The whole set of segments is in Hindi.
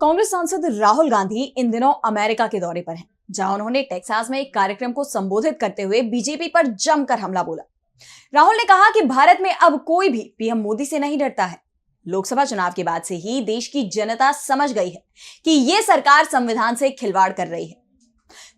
कांग्रेस सांसद राहुल गांधी इन दिनों अमेरिका के दौरे पर हैं, जहां उन्होंने टेक्सास में एक कार्यक्रम को संबोधित करते हुए बीजेपी पर जमकर हमला बोला। राहुल ने कहा कि भारत में अब कोई भी पीएम मोदी से नहीं डरता है। लोकसभा चुनाव के बाद से ही देश की जनता समझ गई है कि ये सरकार संविधान से खिलवाड़ कर रही है।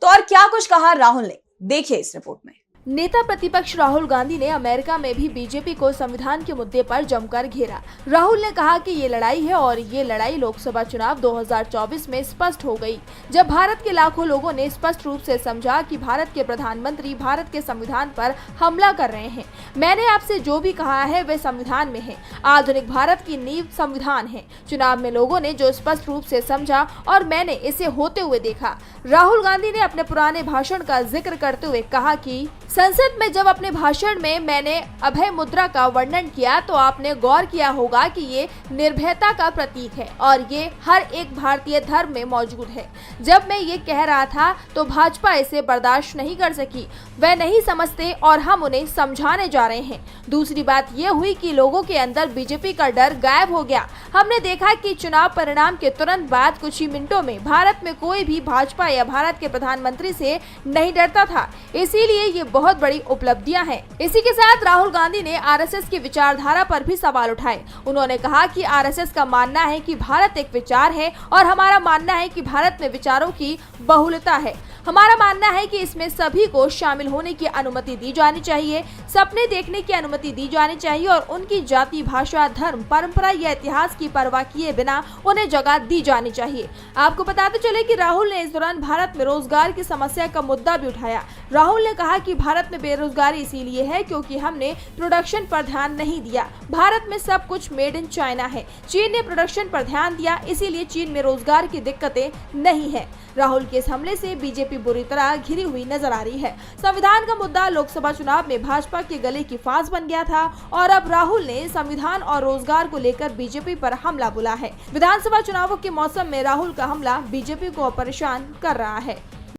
तो और क्या कुछ कहा राहुल ने, देखिए इस रिपोर्ट में। नेता प्रतिपक्ष राहुल गांधी ने अमेरिका में भी बीजेपी को संविधान के मुद्दे पर जमकर घेरा। राहुल ने कहा कि ये लड़ाई है और ये लड़ाई लोकसभा चुनाव 2024 में स्पष्ट हो गई, जब भारत के लाखों लोगों ने स्पष्ट रूप से समझा कि भारत के प्रधानमंत्री भारत के संविधान पर हमला कर रहे हैं। मैंने आपसे जो भी कहा है वे संविधान में है। आधुनिक भारत की नींव संविधान है। चुनाव में लोगों ने जो स्पष्ट रूप से समझा और मैंने इसे होते हुए देखा। राहुल गांधी ने अपने पुराने भाषण का जिक्र करते हुए कहा कि संसद में जब अपने भाषण में मैंने अभय मुद्रा का वर्णन किया तो आपने गौर किया होगा कि ये निर्भयता का प्रतीक है और ये हर एक भारतीय धर्म में मौजूद है। जब मैं ये कह रहा था तो भाजपा इसे बर्दाश्त नहीं कर सकी, वह नहीं समझते और हम उन्हें समझाने जा रहे हैं। दूसरी बात ये हुई कि लोगों के अंदर बीजेपी का डर गायब हो गया। हमने देखा कि चुनाव परिणाम के तुरंत बाद कुछ ही मिनटों में भारत में कोई भी भाजपा या भारत के प्रधानमंत्री से नहीं डरता था। इसीलिए ये बहुत बड़ी उपलब्धियां हैं। इसी के साथ राहुल गांधी ने आरएसएस की विचारधारा पर भी सवाल उठाए। उन्होंने कहा कि आरएसएस का मानना है कि भारत एक विचार है और हमारा मानना है कि भारत में विचारों की बहुलता है। हमारा मानना है कि इसमें सभी को शामिल होने की अनुमति दी जानी चाहिए, सपने देखने की अनुमति दी जानी चाहिए और उनकी जाति, भाषा, धर्म, परंपरा या इतिहास की परवाह किए बिना उन्हें जगह दी जानी चाहिए। आपको बताते चले कि राहुल ने इस दौरान भारत में रोजगार की समस्या का मुद्दा भी उठाया। राहुल ने कहा कि भारत में बेरोजगारी इसीलिए है क्योंकि हमने प्रोडक्शन पर ध्यान नहीं दिया। भारत में सब कुछ मेड इन चाइना है। चीन ने प्रोडक्शन पर ध्यान दिया, इसीलिए चीन में रोजगार की दिक्कतें नहीं है। राहुल के इस हमले से बीजेपी बुरी तरह घिरी हुई नजर आ रही है। संविधान का मुद्दा लोकसभा चुनाव में भाजपा के गले की फांस बन गया था और अब राहुल ने संविधान और रोजगार को लेकर बीजेपी पर हमला बोला है। विधानसभा चुनावों के मौसम में राहुल का हमला बीजेपी को परेशान कर रहा है।